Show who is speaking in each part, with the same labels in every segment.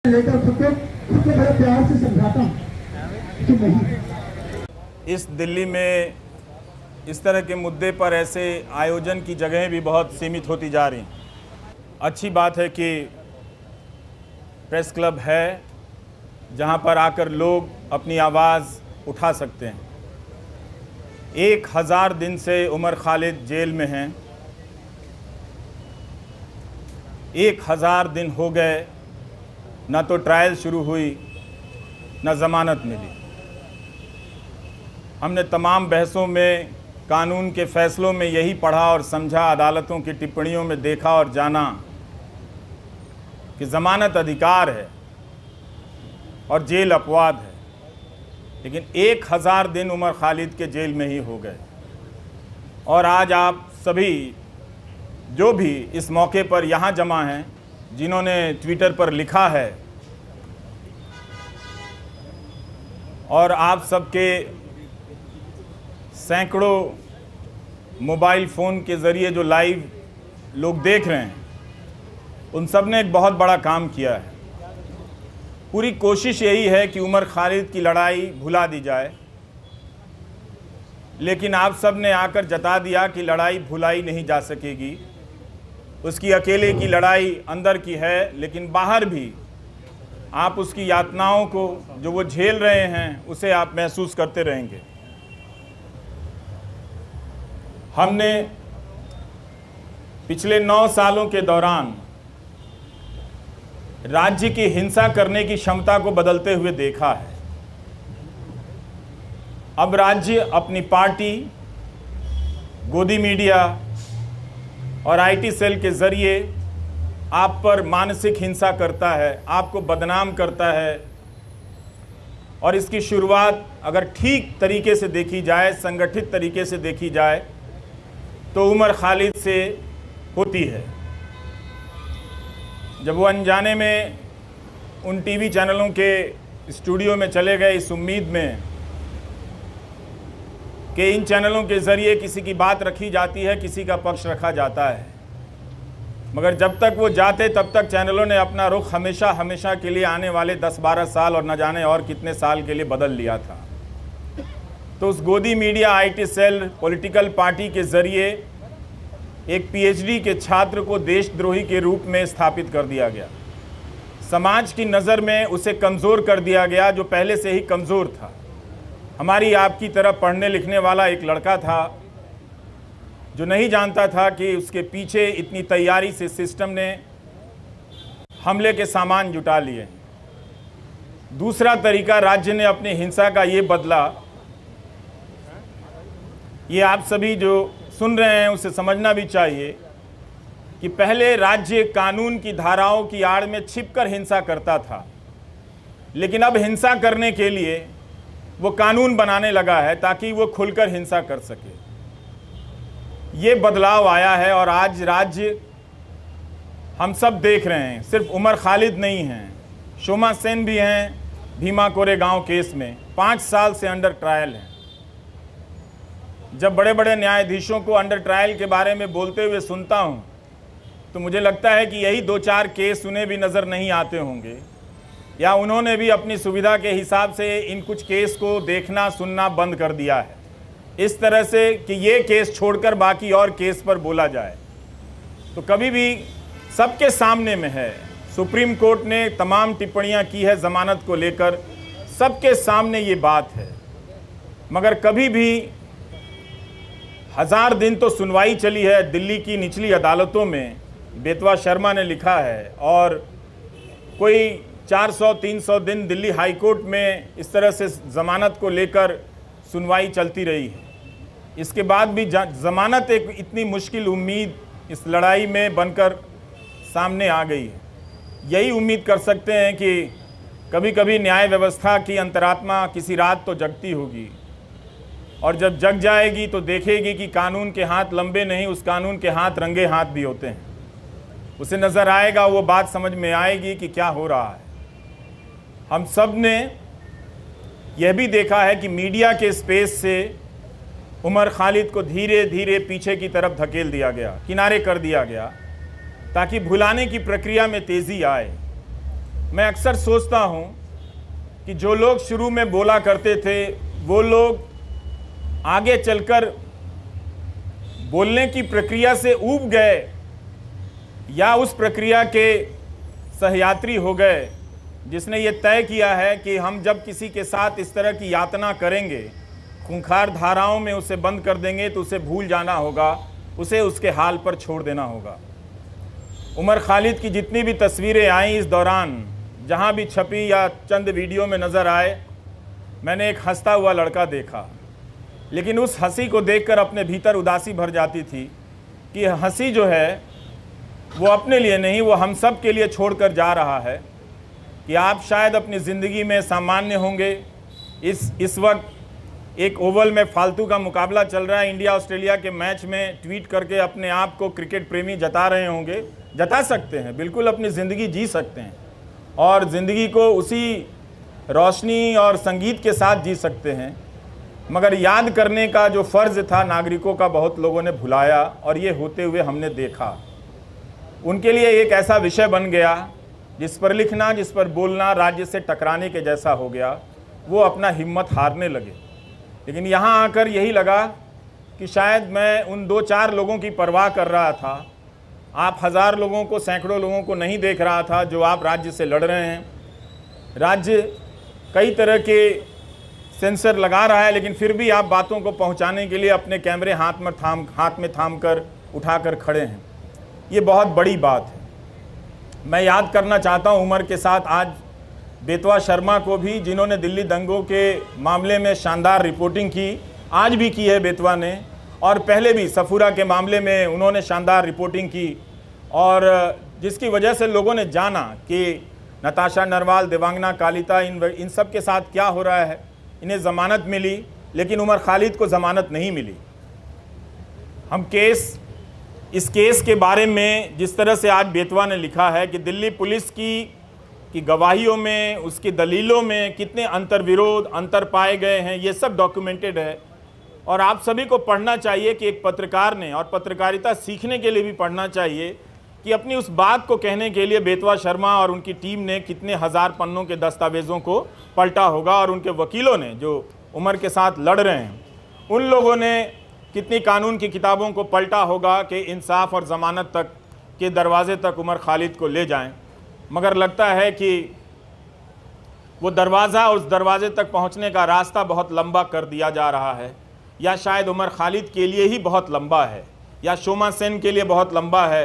Speaker 1: लेकर सबके बड़े प्यार से समझाता हूँ कि नहीं।
Speaker 2: इस दिल्ली में इस तरह के मुद्दे पर ऐसे आयोजन की जगहें भी बहुत सीमित होती जा रही हैं। अच्छी बात है कि प्रेस क्लब है जहां पर आकर लोग अपनी आवाज़ उठा सकते हैं। 1000 दिन से उमर खालिद जेल में हैं। 1000 दिन हो गए, ना तो ट्रायल शुरू हुई ना ज़मानत मिली। हमने तमाम बहसों में, कानून के फ़ैसलों में यही पढ़ा और समझा, अदालतों की टिप्पणियों में देखा और जाना कि ज़मानत अधिकार है और जेल अपवाद है। लेकिन 1000 दिन उमर खालिद के जेल में ही हो गए। और आज आप सभी जो भी इस मौके पर यहाँ जमा हैं, जिन्होंने ट्विटर पर लिखा है, और आप सबके सैकड़ों मोबाइल फ़ोन के ज़रिए जो लाइव लोग देख रहे हैं, उन सब ने एक बहुत बड़ा काम किया है। पूरी कोशिश यही है कि उमर खालिद की लड़ाई भुला दी जाए, लेकिन आप सब ने आकर जता दिया कि लड़ाई भुलाई नहीं जा सकेगी। उसकी अकेले की लड़ाई अंदर की है, लेकिन बाहर भी आप उसकी यातनाओं को जो वो झेल रहे हैं उसे आप महसूस करते रहेंगे। हमने पिछले 9 सालों के दौरान राज्य की हिंसा करने की क्षमता को बदलते हुए देखा है। अब राज्य अपनी पार्टी, गोदी मीडिया और आईटी सेल के ज़रिए आप पर मानसिक हिंसा करता है, आपको बदनाम करता है। और इसकी शुरुआत अगर ठीक तरीके से देखी जाए, संगठित तरीके से देखी जाए, तो उमर खालिद से होती है। जब वो अनजाने में उन टीवी चैनलों के स्टूडियो में चले गए इस उम्मीद में कि इन चैनलों के ज़रिए किसी की बात रखी जाती है, किसी का पक्ष रखा जाता है, मगर जब तक वो जाते तब तक चैनलों ने अपना रुख हमेशा हमेशा के लिए आने वाले 10-12 साल और न जाने और कितने साल के लिए बदल लिया था। तो उस गोदी media, IT cell, political party के ज़रिए एक पीएचडी के छात्र को देशद्रोही के रूप में स्थापित कर दिया गया। समाज की नज़र में उसे कमज़ोर कर दिया गया, जो पहले से ही कमज़ोर था। हमारी आपकी तरह पढ़ने लिखने वाला एक लड़का था जो नहीं जानता था कि उसके पीछे इतनी तैयारी से सिस्टम ने हमले के सामान जुटा लिए। दूसरा तरीका राज्य ने अपनी हिंसा का ये बदला, ये आप सभी जो सुन रहे हैं उसे समझना भी चाहिए कि पहले राज्य कानून की धाराओं की आड़ में छिपकर हिंसा करता था, लेकिन अब हिंसा करने के लिए वो कानून बनाने लगा है ताकि वो खुलकर हिंसा कर सके। ये बदलाव आया है और आज राज्य, हम सब देख रहे हैं, सिर्फ उमर खालिद नहीं हैं, शोमा सेन भी हैं भीमा कोरेगांव केस में, 5 साल से अंडर ट्रायल हैं। जब बड़े बड़े न्यायाधीशों को अंडर ट्रायल के बारे में बोलते हुए सुनता हूँ तो मुझे लगता है कि यही 2-4 केस उन्हें भी नज़र नहीं आते होंगे, या उन्होंने भी अपनी सुविधा के हिसाब से इन कुछ केस को देखना सुनना बंद कर दिया है, इस तरह से कि ये केस छोड़कर बाकी और केस पर बोला जाए। तो कभी भी सबके सामने में है, सुप्रीम कोर्ट ने तमाम टिप्पणियां की है ज़मानत को लेकर, सबके सामने ये बात है, मगर कभी भी 1000 दिन तो सुनवाई चली है दिल्ली की निचली अदालतों में, बेतवा शर्मा ने लिखा है, और कोई 400-300 दिन दिल्ली हाई कोर्ट में इस तरह से ज़मानत को लेकर सुनवाई चलती रही है। इसके बाद भी ज़मानत एक इतनी मुश्किल उम्मीद इस लड़ाई में बनकर सामने आ गई है। यही उम्मीद कर सकते हैं कि कभी कभी न्याय व्यवस्था की अंतरात्मा किसी रात तो जगती होगी, और जब जग जाएगी तो देखेगी कि कानून के हाथ लंबे नहीं, उस कानून के हाथ रंगे हाथ भी होते हैं। उसे नज़र आएगा, वो बात समझ में आएगी कि क्या हो रहा है। हम सब ने यह भी देखा है कि मीडिया के स्पेस से उमर खालिद को धीरे धीरे पीछे की तरफ धकेल दिया गया, किनारे कर दिया गया, ताकि भुलाने की प्रक्रिया में तेज़ी आए। मैं अक्सर सोचता हूं कि जो लोग शुरू में बोला करते थे वो लोग आगे चलकर बोलने की प्रक्रिया से ऊब गए या उस प्रक्रिया के सहयात्री हो गए जिसने ये तय किया है कि हम जब किसी के साथ इस तरह की यातना करेंगे, खूंखार धाराओं में उसे बंद कर देंगे तो उसे भूल जाना होगा, उसे उसके हाल पर छोड़ देना होगा। उमर खालिद की जितनी भी तस्वीरें आई इस दौरान, जहां भी छपी या चंद वीडियो में नज़र आए, मैंने एक हंसता हुआ लड़का देखा, लेकिन उस हंसी को देखकर अपने भीतर उदासी भर जाती थी कि हंसी जो है वो अपने लिए नहीं, वो हम सब के लिए छोड़कर जा रहा है कि आप शायद अपनी ज़िंदगी में सामान्य होंगे। इस वक्त एक ओवल में फालतू का मुकाबला चल रहा है, इंडिया ऑस्ट्रेलिया के मैच में ट्वीट करके अपने आप को क्रिकेट प्रेमी जता रहे होंगे, जता सकते हैं, बिल्कुल अपनी ज़िंदगी जी सकते हैं और ज़िंदगी को उसी रोशनी और संगीत के साथ जी सकते हैं। मगर याद करने का जो फ़र्ज़ था नागरिकों का बहुत लोगों ने भुलाया और ये होते हुए हमने देखा। उनके लिए एक ऐसा विषय बन गया जिस पर लिखना, जिस पर बोलना राज्य से टकराने के जैसा हो गया। वो अपना हिम्मत हारने लगे। लेकिन यहाँ आकर यही लगा कि शायद मैं उन 2-4 लोगों की परवाह कर रहा था। आप हज़ार लोगों को, सैकड़ों लोगों को नहीं देख रहा था जो आप राज्य से लड़ रहे हैं। राज्य कई तरह के सेंसर लगा रहा है, लेकिन फिर भी आप बातों को पहुंचाने के लिए अपने कैमरे हाथ में थाम कर उठाकर खड़े हैं। ये बहुत बड़ी बात है। मैं याद करना चाहता हूं उमर के साथ आज बेतवा शर्मा को भी, जिन्होंने दिल्ली दंगों के मामले में शानदार रिपोर्टिंग की, आज भी की है बेतवा ने, और पहले भी सफूरा के मामले में उन्होंने शानदार रिपोर्टिंग की, और जिसकी वजह से लोगों ने जाना कि नताशा नरवाल, देवांगना कालिता, इन सब के साथ क्या हो रहा है। इन्हें ज़मानत मिली, लेकिन उमर खालिद को ज़मानत नहीं मिली। हम इस केस के बारे में जिस तरह से आज बेतवा ने लिखा है कि दिल्ली पुलिस की गवाहियों में, उसकी दलीलों में कितने अंतर्विरोध, अंतर पाए गए हैं, ये सब डॉक्यूमेंटेड है। और आप सभी को पढ़ना चाहिए कि एक पत्रकार ने, और पत्रकारिता सीखने के लिए भी पढ़ना चाहिए कि अपनी उस बात को कहने के लिए बेतवा शर्मा और उनकी टीम ने कितने हज़ार पन्नों के दस्तावेज़ों को पलटा होगा, और उनके वकीलों ने जो उमर के साथ लड़ रहे हैं उन लोगों ने कितनी कानून की किताबों को पलटा होगा कि इंसाफ और ज़मानत तक के दरवाजे तक उमर खालिद को ले जाएं। मगर लगता है कि वो दरवाज़ा, उस दरवाजे तक पहुंचने का रास्ता बहुत लंबा कर दिया जा रहा है, या शायद उमर खालिद के लिए ही बहुत लंबा है, या शोमा सेन के लिए बहुत लंबा है।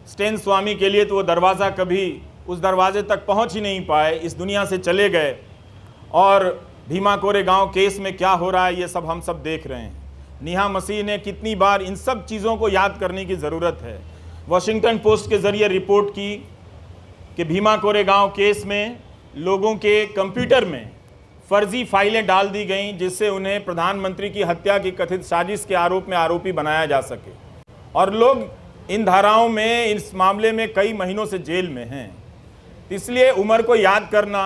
Speaker 2: स्टेन स्वामी के लिए तो वो दरवाज़ा कभी उस दरवाजे तक पहुंच ही नहीं पाए, इस दुनिया से चले गए। और भीमा कोरेगांव केस में क्या हो रहा है ये सब हम सब देख रहे हैं। नेहा मसीह ने कितनी बार, इन सब चीज़ों को याद करने की ज़रूरत है। वॉशिंगटन पोस्ट के ज़रिए रिपोर्ट की कि भीमा कोरेगांव केस में लोगों के कंप्यूटर में फर्जी फाइलें डाल दी गईं जिससे उन्हें प्रधानमंत्री की हत्या की कथित साजिश के आरोप में आरोपी बनाया जा सके, और लोग इन धाराओं में, इस मामले में कई महीनों से जेल में हैं। इसलिए उमर को याद करना,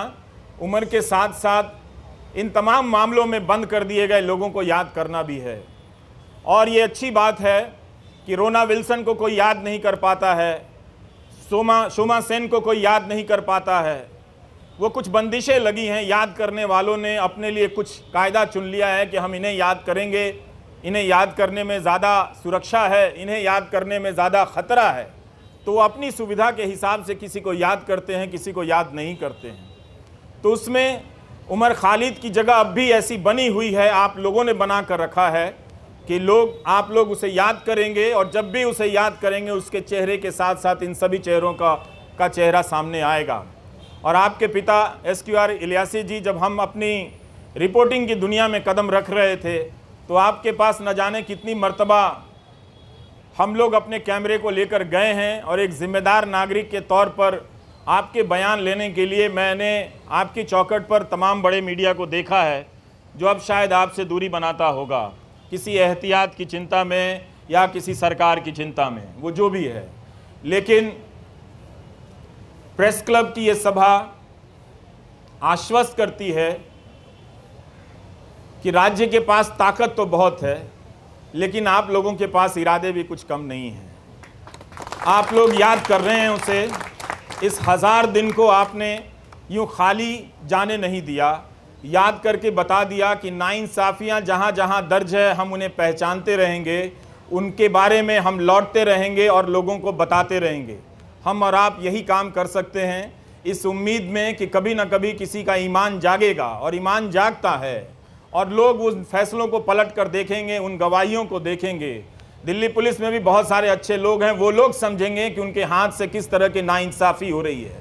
Speaker 2: उमर के साथ साथ इन तमाम मामलों में बंद कर दिए गए लोगों को याद करना भी है। और ये अच्छी बात है कि रोना विल्सन को कोई याद नहीं कर पाता है, शोमा सेन को कोई याद नहीं कर पाता है। वो कुछ बंदिशें लगी हैं, याद करने वालों ने अपने लिए कुछ कायदा चुन लिया है कि हम इन्हें याद करेंगे, इन्हें याद करने में ज़्यादा सुरक्षा है, इन्हें याद करने में ज़्यादा ख़तरा है, तो वो अपनी सुविधा के हिसाब से किसी को याद करते हैं, किसी को याद नहीं करते हैं। तो उसमें उमर खालिद की जगह अब भी ऐसी बनी हुई है, आप लोगों ने बना कर रखा है कि आप लोग उसे याद करेंगे, और जब भी उसे याद करेंगे उसके चेहरे के साथ साथ इन सभी चेहरों का चेहरा सामने आएगा। और आपके पिता SQR इलियासी जी, जब हम अपनी रिपोर्टिंग की दुनिया में कदम रख रहे थे तो आपके पास न जाने कितनी मर्तबा हम लोग अपने कैमरे को लेकर गए हैं, और एक ज़िम्मेदार नागरिक के तौर पर आपके बयान लेने के लिए मैंने आपकी चौखट पर तमाम बड़े मीडिया को देखा है जो अब शायद आपसे दूरी बनाता होगा, किसी एहतियात की चिंता में या किसी सरकार की चिंता में, वो जो भी है। लेकिन प्रेस क्लब की ये सभा आश्वस्त करती है कि राज्य के पास ताकत तो बहुत है, लेकिन आप लोगों के पास इरादे भी कुछ कम नहीं हैं। आप लोग याद कर रहे हैं उसे, इस 1000 दिन को आपने यूँ खाली जाने नहीं दिया, याद करके बता दिया कि नाइंसाफ़ियाँ जहाँ जहाँ दर्ज है हम उन्हें पहचानते रहेंगे, उनके बारे में हम लौटते रहेंगे और लोगों को बताते रहेंगे। हम और आप यही काम कर सकते हैं, इस उम्मीद में कि कभी ना कभी किसी का ईमान जागेगा, और ईमान जागता है और लोग उन फैसलों को पलट कर देखेंगे, उन गवाहियों को देखेंगे। दिल्ली पुलिस में भी बहुत सारे अच्छे लोग हैं, वो लोग समझेंगे कि उनके हाथ से किस तरह की नाइंसाफ़ी हो रही है।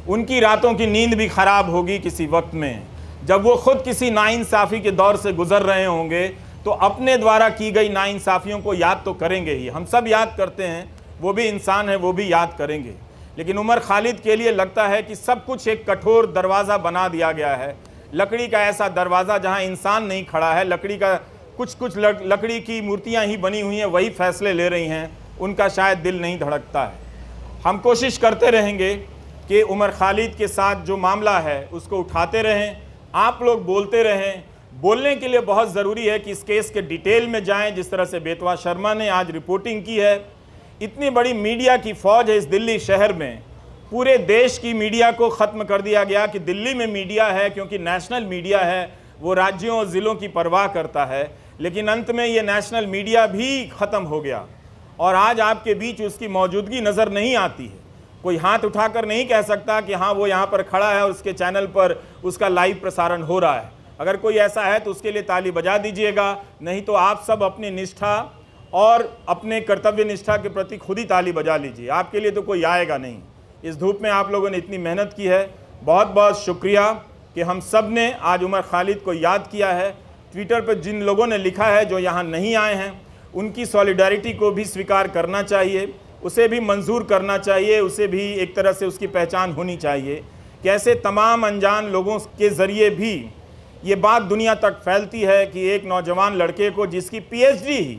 Speaker 2: उनकी रातों की नींद भी ख़राब होगी किसी वक्त में, जब वो खुद किसी नाइंसाफ़ी के दौर से गुजर रहे होंगे, तो अपने द्वारा की गई नाइंसाफ़ियों को याद तो करेंगे ही। हम सब याद करते हैं, वो भी इंसान है, वो भी याद करेंगे। लेकिन उमर खालिद के लिए लगता है कि सब कुछ एक कठोर दरवाज़ा बना दिया गया है, लकड़ी का ऐसा दरवाज़ा जहां इंसान नहीं खड़ा है, लकड़ी का कुछ लकड़ी की मूर्तियां ही बनी हुई हैं, वही फैसले ले रही हैं, उनका शायद दिल नहीं धड़कता है। हम कोशिश करते रहेंगे कि उमर खालिद के साथ जो मामला है उसको उठाते रहें, आप लोग बोलते रहें। बोलने के लिए बहुत ज़रूरी है कि इस केस के डिटेल में जाएं, जिस तरह से बेतवा शर्मा ने आज रिपोर्टिंग की है। इतनी बड़ी मीडिया की फ़ौज है इस दिल्ली शहर में, पूरे देश की मीडिया को ख़त्म कर दिया गया कि दिल्ली में मीडिया है, क्योंकि नेशनल मीडिया है, वो राज्यों और ज़िलों की परवाह करता है। लेकिन अंत में ये नेशनल मीडिया भी ख़त्म हो गया और आज आपके बीच उसकी मौजूदगी नज़र नहीं आती है। कोई हाथ उठाकर नहीं कह सकता कि हाँ वो यहाँ पर खड़ा है और उसके चैनल पर उसका लाइव प्रसारण हो रहा है। अगर कोई ऐसा है तो उसके लिए ताली बजा दीजिएगा, नहीं तो आप सब अपनी निष्ठा और अपने कर्तव्य निष्ठा के प्रति खुद ही ताली बजा लीजिए। आपके लिए तो कोई आएगा नहीं। इस धूप में आप लोगों ने इतनी मेहनत की है, बहुत बहुत शुक्रिया कि हम सब ने आज उमर खालिद को याद किया है। ट्विटर पर जिन लोगों ने लिखा है जो यहाँ नहीं आए हैं, उनकी सॉलिडारिटी को भी स्वीकार करना चाहिए, उसे भी मंजूर करना चाहिए, उसे भी एक तरह से उसकी पहचान होनी चाहिए। कैसे तमाम अनजान लोगों के ज़रिए भी ये बात दुनिया तक फैलती है कि एक नौजवान लड़के को, जिसकी पीएचडी ही,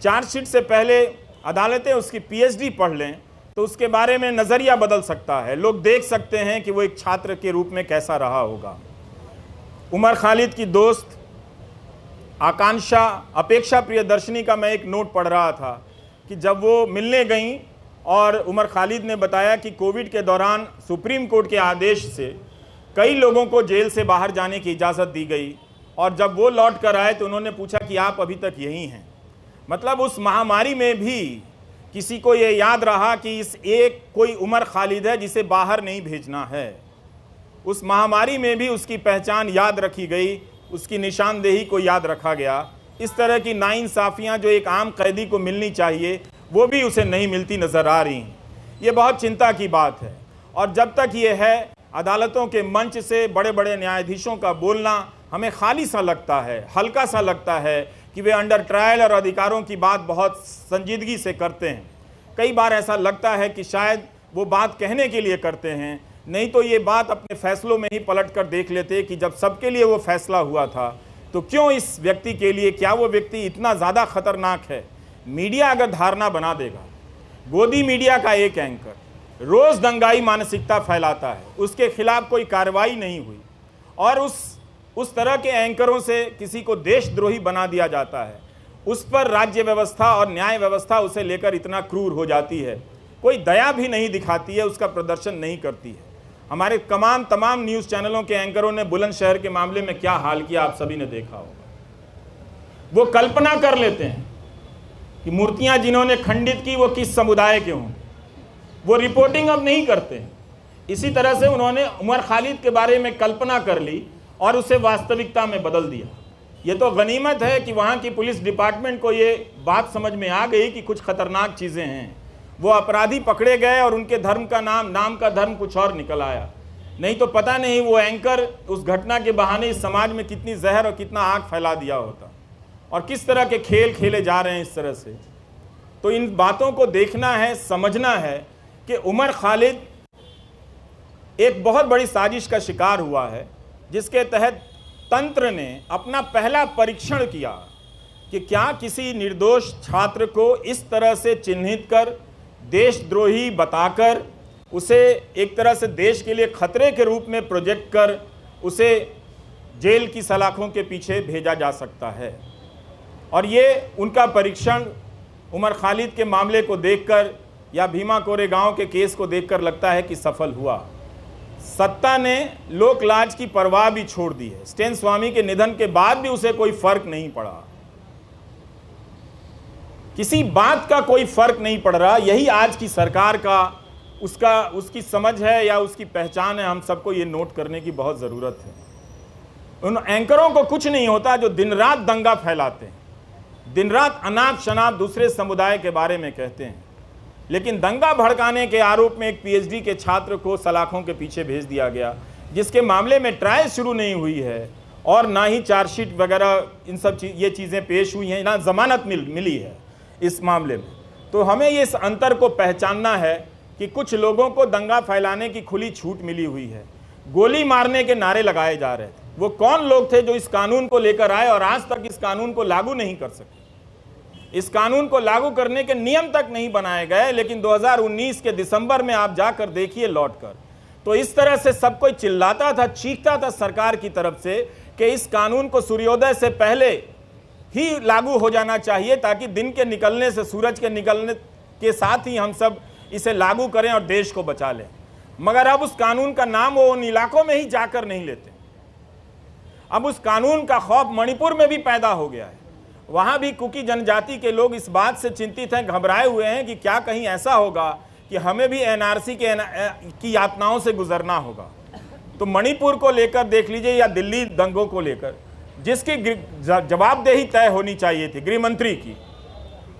Speaker 2: चार्जशीट से पहले अदालतें उसकी पीएचडी पढ़ लें तो उसके बारे में नज़रिया बदल सकता है। लोग देख सकते हैं कि वो एक छात्र के रूप में कैसा रहा होगा। उमर खालिद की दोस्त आकांक्षा अपेक्षा प्रियदर्शनी का मैं एक नोट पढ़ रहा था कि जब वो मिलने गईं और उमर खालिद ने बताया कि कोविड के दौरान सुप्रीम कोर्ट के आदेश से कई लोगों को जेल से बाहर जाने की इजाज़त दी गई, और जब वो लौट कर आए तो उन्होंने पूछा कि आप अभी तक यहीं हैं। मतलब उस महामारी में भी किसी को ये याद रहा कि इस एक कोई उमर खालिद है जिसे बाहर नहीं भेजना है। उस महामारी में भी उसकी पहचान याद रखी गई, उसकी निशानदेही को याद रखा गया। इस तरह की नाइंसाफ़ियाँ जो एक आम कैदी को मिलनी चाहिए, वो भी उसे नहीं मिलती नज़र आ रही हैं। ये बहुत चिंता की बात है। और जब तक ये है, अदालतों के मंच से बड़े बड़े न्यायाधीशों का बोलना हमें खाली सा लगता है, हल्का सा लगता है कि वे अंडर ट्रायल और अधिकारों की बात बहुत संजीदगी से करते हैं। कई बार ऐसा लगता है कि शायद वो बात कहने के लिए करते हैं, नहीं तो ये बात अपने फैसलों में ही पलट कर देख लेते कि जब सबके लिए वो फैसला हुआ था तो क्यों इस व्यक्ति के लिए, क्या वो व्यक्ति इतना ज़्यादा खतरनाक है। मीडिया अगर धारणा बना देगा, गोदी मीडिया का एक एंकर रोज़ दंगाई मानसिकता फैलाता है, उसके खिलाफ कोई कार्रवाई नहीं हुई, और उस तरह के एंकरों से किसी को देशद्रोही बना दिया जाता है, उस पर राज्य व्यवस्था और न्याय व्यवस्था उसे लेकर इतना क्रूर हो जाती है, कोई दया भी नहीं दिखाती है, उसका प्रदर्शन नहीं करती है। हमारे तमाम न्यूज़ चैनलों के एंकरों ने बुलंदशहर के मामले में क्या हाल किया आप सभी ने देखा होगा। वो कल्पना कर लेते हैं कि मूर्तियां जिन्होंने खंडित की वो किस समुदाय के हों, वो रिपोर्टिंग अब नहीं करते हैं। इसी तरह से उन्होंने उमर खालिद के बारे में कल्पना कर ली और उसे वास्तविकता में बदल दिया। ये तो गनीमत है कि वहाँ की पुलिस डिपार्टमेंट को ये बात समझ में आ गई कि कुछ खतरनाक चीज़ें हैं। वो अपराधी पकड़े गए और उनके धर्म का नाम का धर्म कुछ और निकल आया। नहीं तो पता नहीं वो एंकर उस घटना के बहाने इस समाज में कितनी जहर और कितना आग फैला दिया होता, और किस तरह के खेल खेले जा रहे हैं इस तरह से। तो इन बातों को देखना है, समझना है कि उमर खालिद एक बहुत बड़ी साजिश का शिकार हुआ है, जिसके तहत तंत्र ने अपना पहला परीक्षण किया कि क्या किसी निर्दोष छात्र को इस तरह से चिन्हित कर, देशद्रोही बताकर, उसे एक तरह से देश के लिए खतरे के रूप में प्रोजेक्ट कर उसे जेल की सलाखों के पीछे भेजा जा सकता है। और ये उनका परीक्षण उमर खालिद के मामले को देखकर या भीमा कोरेगांव के केस को देखकर लगता है कि सफल हुआ। सत्ता ने लोक लाज की परवाह भी छोड़ दी है। स्टेन स्वामी के निधन के बाद भी उसे कोई फर्क नहीं पड़ा, किसी बात का कोई फर्क नहीं पड़ रहा। यही आज की सरकार का उसकी समझ है या उसकी पहचान है। हम सबको ये नोट करने की बहुत ज़रूरत है। उन एंकरों को कुछ नहीं होता जो दिन रात दंगा फैलाते हैं, दिन रात अनाप शनाप दूसरे समुदाय के बारे में कहते हैं, लेकिन दंगा भड़काने के आरोप में एक पीएचडी के छात्र को सलाखों के पीछे भेज दिया गया, जिसके मामले में ट्रायल शुरू नहीं हुई है और ना ही चार्जशीट वगैरह इन सब ये चीज़ें पेश हुई हैं, ना जमानत मिली है इस मामले में। तो हमें ये इस अंतर को पहचानना है कि कुछ लोगों को दंगा फैलाने की खुली छूट मिली हुई है, गोली मारने के नारे लगाए जा रहे थे। वो कौन लोग थे जो इस कानून को लेकर आए और आज तक इस कानून को लागू नहीं कर सके। इस कानून को लागू करने के नियम तक नहीं बनाए गए, लेकिन 2019 के दिसंबर में आप जाकर देखिए लौटकर, तो इस तरह से सब कोई चिल्लाता था, चीखता था सरकार की तरफ से कि इस कानून को सूर्योदय से पहले ही लागू हो जाना चाहिए, ताकि दिन के निकलने से, सूरज के निकलने के साथ ही हम सब इसे लागू करें और देश को बचा लें। मगर अब उस कानून का नाम वो उन इलाकों में ही जाकर नहीं लेते। अब उस कानून का खौफ मणिपुर में भी पैदा हो गया है। वहाँ भी कुकी जनजाति के लोग इस बात से चिंतित हैं, घबराए हुए हैं कि क्या कहीं ऐसा होगा कि हमें भी एनआरसी की यातनाओं से गुजरना होगा। तो मणिपुर को लेकर देख लीजिए या दिल्ली दंगों को लेकर, जिसकी जवाबदेही तय होनी चाहिए थी गृह मंत्री की,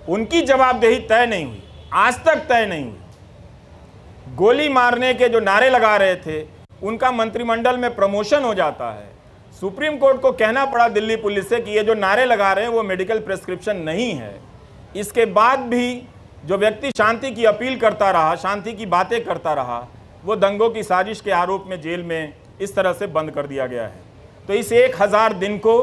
Speaker 2: उनकी जवाबदेही तय नहीं हुई, आज तक तय नहीं हुई। गोली मारने के जो नारे लगा रहे थे उनका मंत्रिमंडल में प्रमोशन हो जाता है। सुप्रीम कोर्ट को कहना पड़ा दिल्ली पुलिस से कि ये जो नारे लगा रहे हैं वो मेडिकल प्रिस्क्रिप्शन नहीं है। इसके बाद भी जो व्यक्ति शांति की अपील करता रहा, शांति की बातें करता रहा, वो दंगों की साजिश के आरोप में जेल में इस तरह से बंद कर दिया गया है। तो इस 1000 दिन को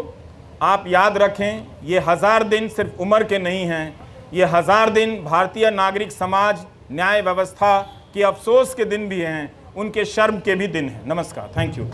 Speaker 2: आप याद रखें। ये 1000 दिन सिर्फ उम्र के नहीं हैं, ये 1000 दिन भारतीय नागरिक समाज, न्याय व्यवस्था के अफसोस के दिन भी हैं, उनके शर्म के भी दिन हैं। नमस्कार, थैंक यू।